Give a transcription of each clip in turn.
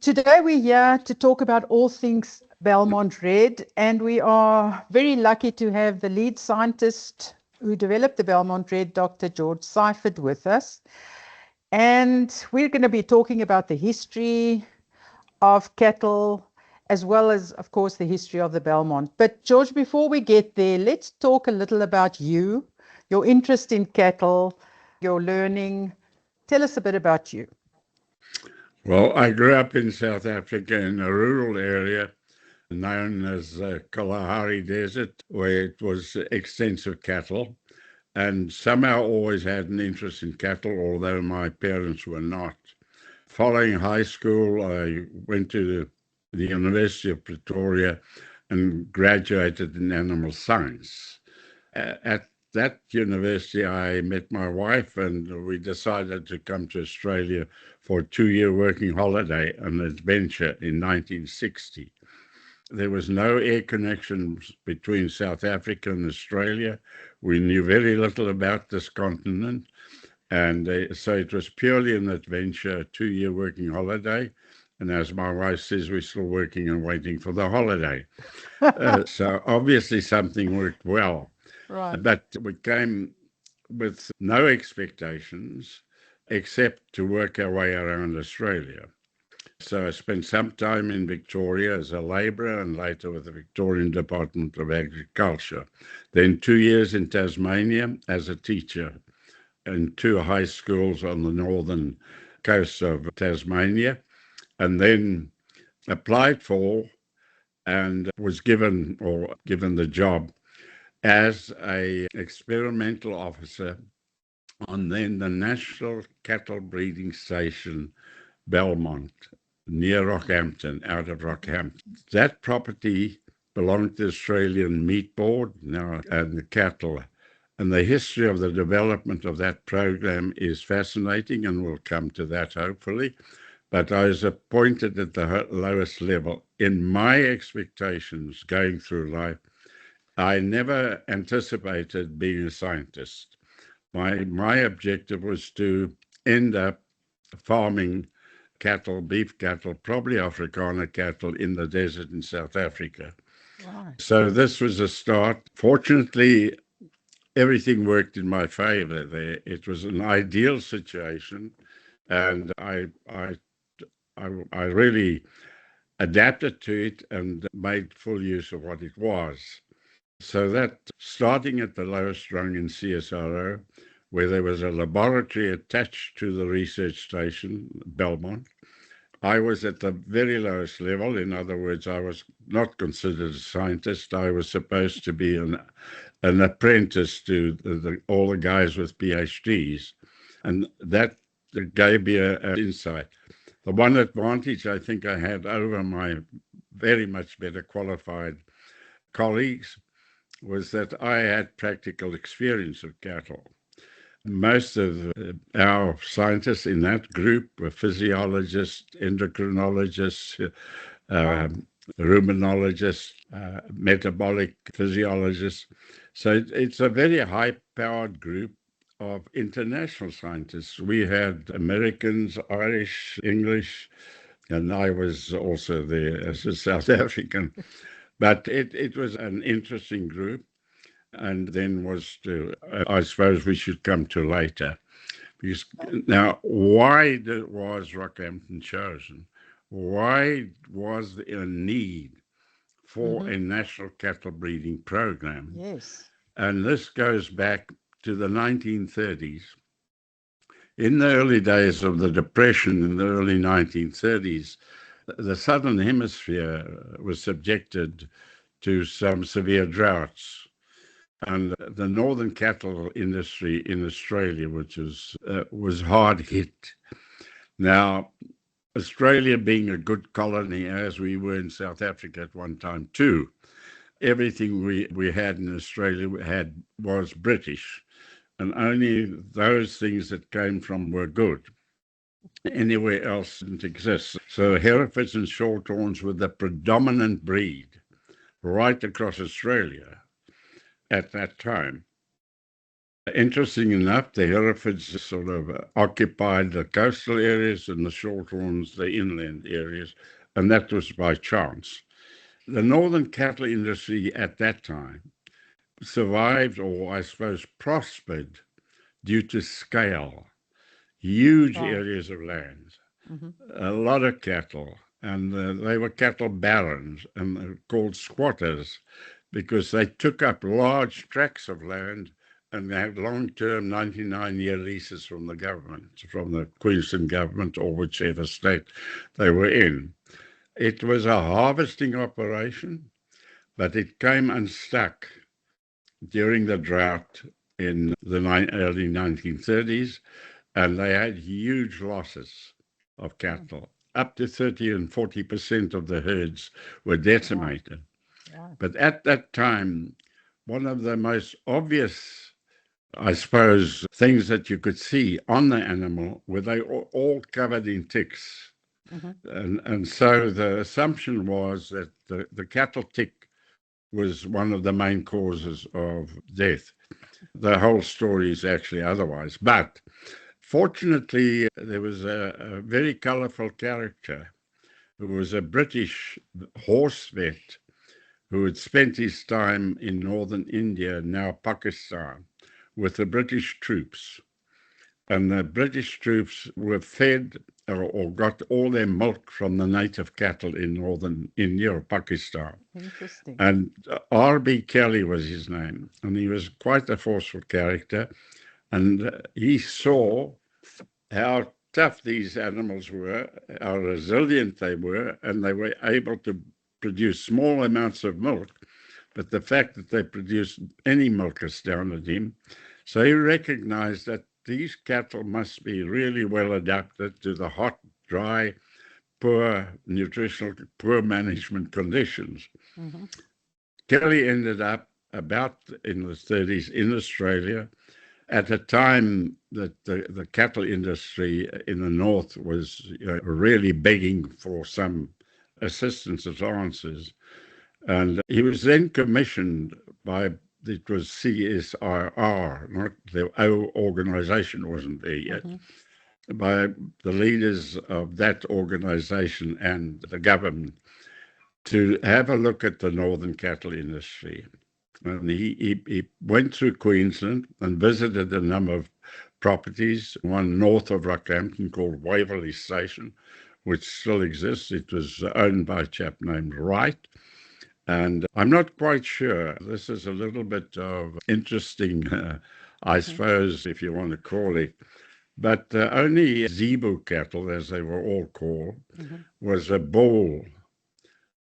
Today we're here to talk about all things Belmont Red, and we are very lucky to have the lead scientist who developed the Belmont Red, Dr. George Seifert, with us. And we're going to be talking about the history of cattle, as well as, of course, the history of the Belmont. But George, before we get there, let's talk a little about you, your interest in cattle, your learning. Tell us a bit about you. Well, I grew up in South Africa in a rural area known as Kalahari Desert, where it was extensive cattle, and somehow always had an interest in cattle, although my parents were not. Following high school, I went to the University of Pretoria and graduated in animal science. At that university, I met my wife, and we decided to come to Australia for a 2-year working holiday, an adventure in 1960. There was no air connections between South Africa and Australia. We knew very little about this continent. And so it was purely an adventure, a 2-year working holiday. And as my wife says, we're still working and waiting for the holiday. So obviously something worked well. Right. But we came with no expectations except to work our way around Australia. So I spent some time in Victoria as a labourer and later with the Victorian Department of Agriculture. Then 2 years in Tasmania as a teacher in 2 high schools on the northern coast of Tasmania, and then applied for and was given the job as a experimental officer on then the National Cattle Breeding Station, Belmont, near Rockhampton, out of Rockhampton. That property belonged to the Australian Meat Board now, and the cattle. And the history of the development of that program is fascinating, and we'll come to that hopefully. But I was appointed at the lowest level. In my expectations going through life, I never anticipated being a scientist. My objective was to end up farming cattle, beef cattle, probably Afrikaner cattle in the desert in South Africa. Right. So this was a start. Fortunately, everything worked in my favor there. It was an ideal situation, and I really adapted to it and made full use of what it was. So that starting at the lowest rung in CSRO, where there was a laboratory attached to the research station, Belmont, I was at the very lowest level. In other words, I was not considered a scientist. I was supposed to be an apprentice to all the guys with PhDs. And that gave me an insight. The one advantage I think I had over my very much better qualified colleagues was that I had practical experience of cattle. Most of our scientists in that group were physiologists, endocrinologists, ruminologists, metabolic physiologists. So it's a very high-powered group of international scientists. We had Americans, Irish, English, and I was also there as a South African. But it was an interesting group. And then I suppose we should come to later. Because now, why was Rockhampton chosen? Why was there a need for a national cattle breeding program? Yes. And this goes back to the 1930s. In the early days of the Depression in the early 1930s, the Southern Hemisphere was subjected to some severe droughts. And the northern cattle industry in Australia, which was hard hit. Now, Australia being a good colony, as we were in South Africa at one time too, everything we had in Australia was British, and only those things that came from were good. Anywhere else didn't exist. So Herefords and Shorthorns were the predominant breed right across Australia at that time. Interesting enough, the Herefords sort of occupied the coastal areas and the Shorthorns the inland areas, and that was by chance. The northern cattle industry at that time survived, or I suppose prospered, due to scale, huge Right. areas of land, Hmm. a lot of cattle, and they were cattle barons and they're called squatters because they took up large tracts of land and they had long-term 99-year leases from the government, from the Queensland government or whichever state they were in. It was a harvesting operation, but it came unstuck during the drought in the early 1930s, and they had huge losses of cattle. Up to 30 and 40% of the herds were Right. decimated. Right. But at that time, one of the most obvious, I suppose, things that you could see on the animal were they all covered in ticks. Hmm. And so the assumption was that the cattle tick was one of the main causes of death. The whole story is actually otherwise. But fortunately, there was a very colourful character who was a British horse vet who had spent his time in northern India, now Pakistan, with the British troops. And the British troops were fed or got all their milk from the native cattle in northern India or Pakistan. Interesting. And R.B. Kelly was his name, and he was quite a forceful character. And he saw how tough these animals were, how resilient they were, and they were able to produce small amounts of milk. But the fact that they produced any milk astounded him. So he recognized that these cattle must be really well adapted to the hot, dry, poor nutritional, poor management conditions. Hmm. Kelly ended up about in the 30s in Australia at a time that the cattle industry in the north was really begging for some assistance as answers. And he was then commissioned by, it was CSIR, not the O organization wasn't there yet, Hmm. by the leaders of that organization and the government to have a look at the northern cattle industry. And he went through Queensland and visited a number of properties, one north of Rockhampton called Waverley Station, which still exists. It was owned by a chap named Wright. And I'm not quite sure. This is a little bit of interesting, I Hmm. suppose, if you want to call it. But only zebu cattle, as they were all called, Hmm. was a bull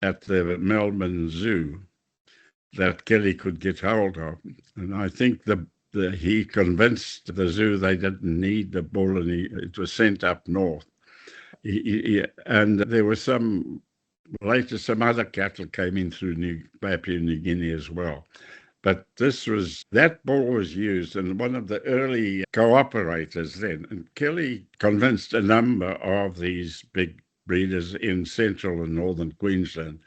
at the Melbourne Zoo that Kelly could get hold of. And I think he convinced the zoo they didn't need the bull, and it was sent up north. And there were later some other cattle came in through Papua New Guinea as well. But that bull was used, and one of the early cooperators then, and Kelly convinced a number of these big breeders in central and northern Queensland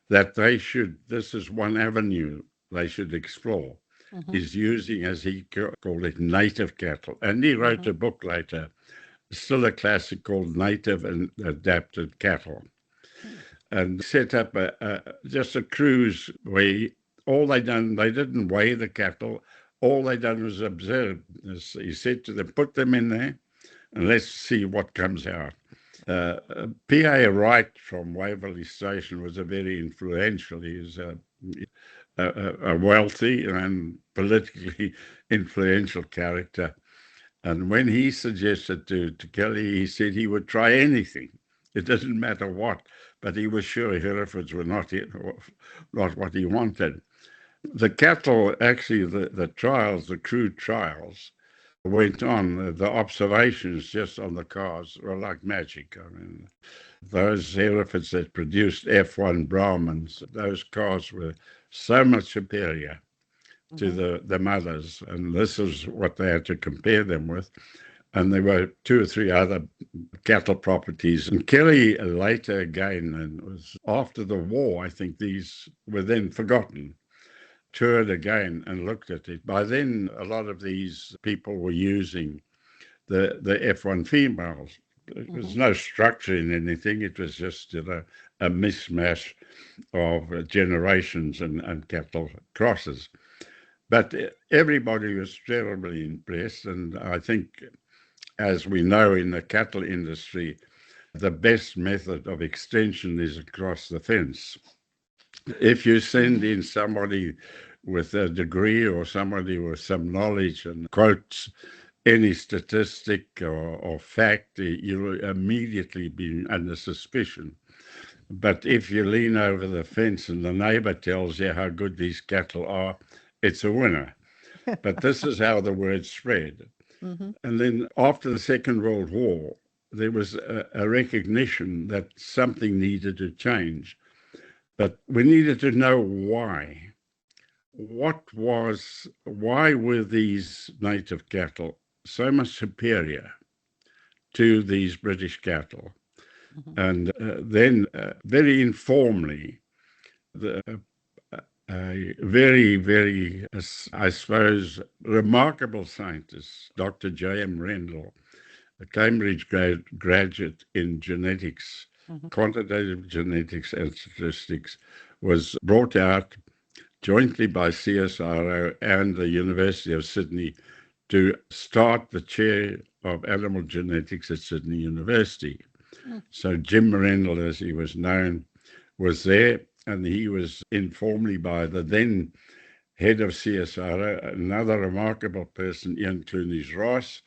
that this is one avenue they should explore, Hmm. is using, as he called it, native cattle. And he wrote Hmm. a book later, still a classic, called Native and Adapted Cattle, and set up just a cruise where they didn't weigh the cattle. All they done was observe. He said to them, put them in there and let's see what comes out. P.A. Wright from Waverley Station was a very influential. He was a wealthy and politically influential character. And when he suggested to Kelly, he said he would try anything. It doesn't matter what, but he was sure Herefords were not what he wanted. The cattle, actually, the trials, the crude trials, went on. The observations just on the cars were like magic. I mean, those Herefords that produced F1 Brahmins, those cars were so much superior to Hmm. the mothers, and this is what they had to compare them with. And there were two or three other cattle properties. And Kelly later again, and it was after the war, I think these were then forgotten. toured again and looked at it. By then, a lot of these people were using the F1 females. There was no structure in anything. It was just a mismatch of generations and cattle crosses. But everybody was terribly impressed. And I think, as we know in the cattle industry, the best method of extension is across the fence. If you send in somebody with a degree or somebody with some knowledge and quotes any statistic or fact, you'll immediately be under suspicion. But if you lean over the fence and the neighbor tells you how good these cattle are, it's a winner. But this is how the word spread. And then after the Second World War, there was a recognition that something needed to change. But we needed to know why. Why were these native cattle so much superior to these British cattle? And then, very informally, a very, very, I suppose, remarkable scientist, Dr. J.M. Rendell, a Cambridge graduate in genetics, quantitative genetics and statistics, was brought out jointly by CSIRO and the University of Sydney to start the chair of animal genetics at Sydney University. So Jim Rendell, as he was known, was there, and he was informally by the then head of CSIRO, another remarkable person, Ian Clunies-Ross.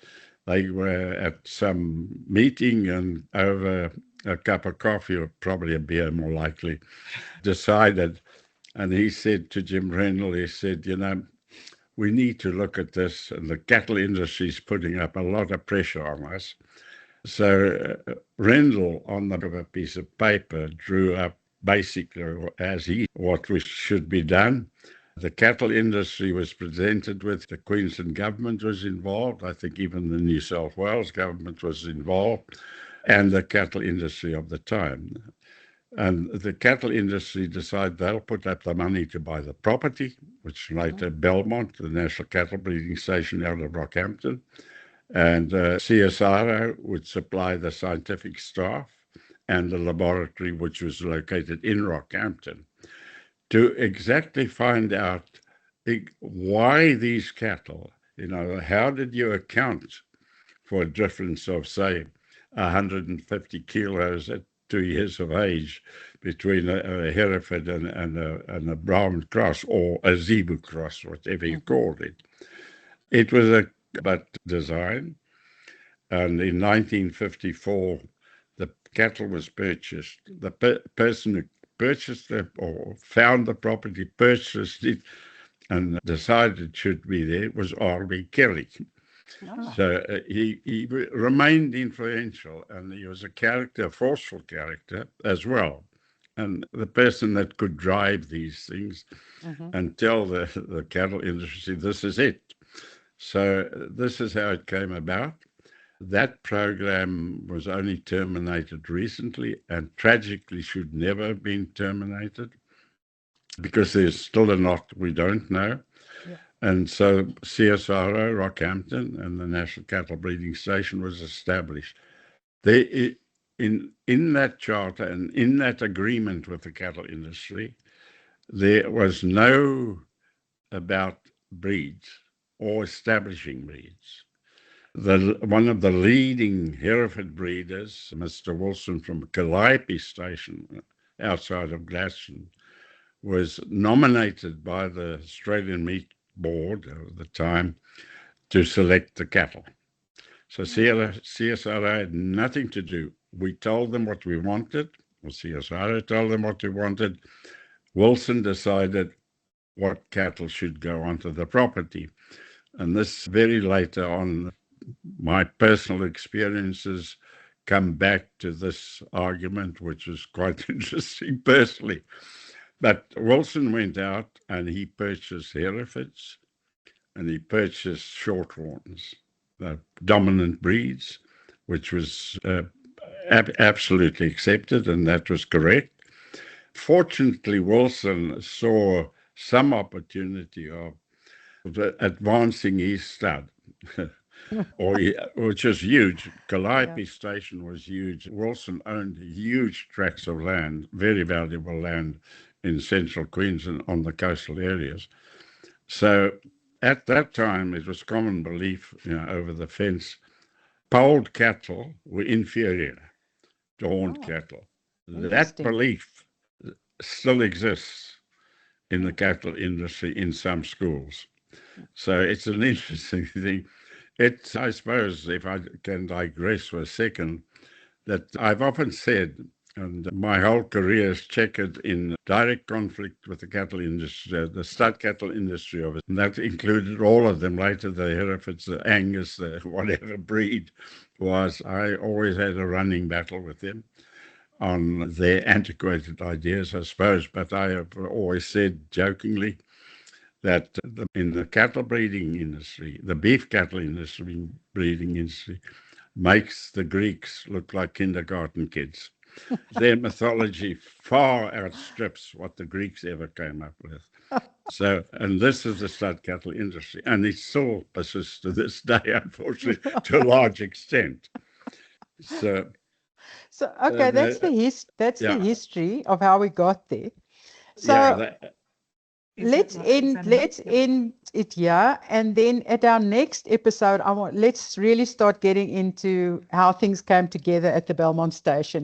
They were at some meeting, and over a cup of coffee, or probably a beer more likely, decided, and he said to Jim Rendell, he said, we need to look at this, and the cattle industry is putting up a lot of pressure on us. So Rendell, on a piece of paper, drew up basically what should be done. The cattle industry was presented with, the Queensland government was involved, I think even the New South Wales government was involved, and the cattle industry of the time. And the cattle industry decided they'll put up the money to buy the property, which later Belmont, the National Cattle Breeding Station out of Rockhampton, and CSIRO would supply the scientific staff and the laboratory, which was located in Rockhampton, to exactly find out why these cattle, how did you account for a difference of, say, 150 kilos at 2 years of age between a Hereford and a Brown cross, or a Zebu cross, whatever you called it. It was but design, and in 1954, the cattle was purchased. The person who purchased it or found the property, purchased it, and decided it should be there was R.B. Kelly. So he remained influential, and he was a forceful character as well, and the person that could drive these things and tell the cattle industry, this is it. So this is how it came about. That program was only terminated recently, and tragically should never have been terminated, because there's still a lot we don't know. Yeah. And so CSIRO, Rockhampton, and the National Cattle Breeding Station was established. In that charter and in that agreement with the cattle industry, there was no about breeds or establishing breeds. One of the leading Hereford breeders, Mr. Wilson from Calliope Station outside of Gladstone, was nominated by the Australian Meat Board at the time to select the cattle. So CSIRO had nothing to do. We told them what we wanted, or CSIRO told them what we wanted. Wilson decided what cattle should go onto the property. And this very later on, my personal experiences come back to this argument, which was quite interesting personally. But Wilson went out and he purchased Herefords, and he purchased Shorthorns, the dominant breeds, which was absolutely accepted, and that was correct. Fortunately, Wilson saw some opportunity of advancing his stud. Which is huge. Calliope Station was huge. Wilson owned huge tracts of land, very valuable land in central Queensland on the coastal areas. So at that time, it was common belief, over the fence, polled cattle were inferior to horned cattle. That belief still exists in the cattle industry in some schools. So it's an interesting thing. It's, I suppose, if I can digress for a second, that I've often said, and my whole career is checkered in direct conflict with the cattle industry, the stud cattle industry of it. And that included all of them later, the Herefords, the Angus, the whatever breed was. I always had a running battle with them on their antiquated ideas, I suppose. But I have always said jokingly that in the cattle breeding industry, the beef cattle industry, breeding industry, makes the Greeks look like kindergarten kids. Their mythology far outstrips what the Greeks ever came up with. So, and this is the stud cattle industry, and it still persists to this day, unfortunately, to a large extent. So okay, that's the history of how we got there. So let's end it here, and then at our next episode, let's really start getting into how things came together at the Belmont station.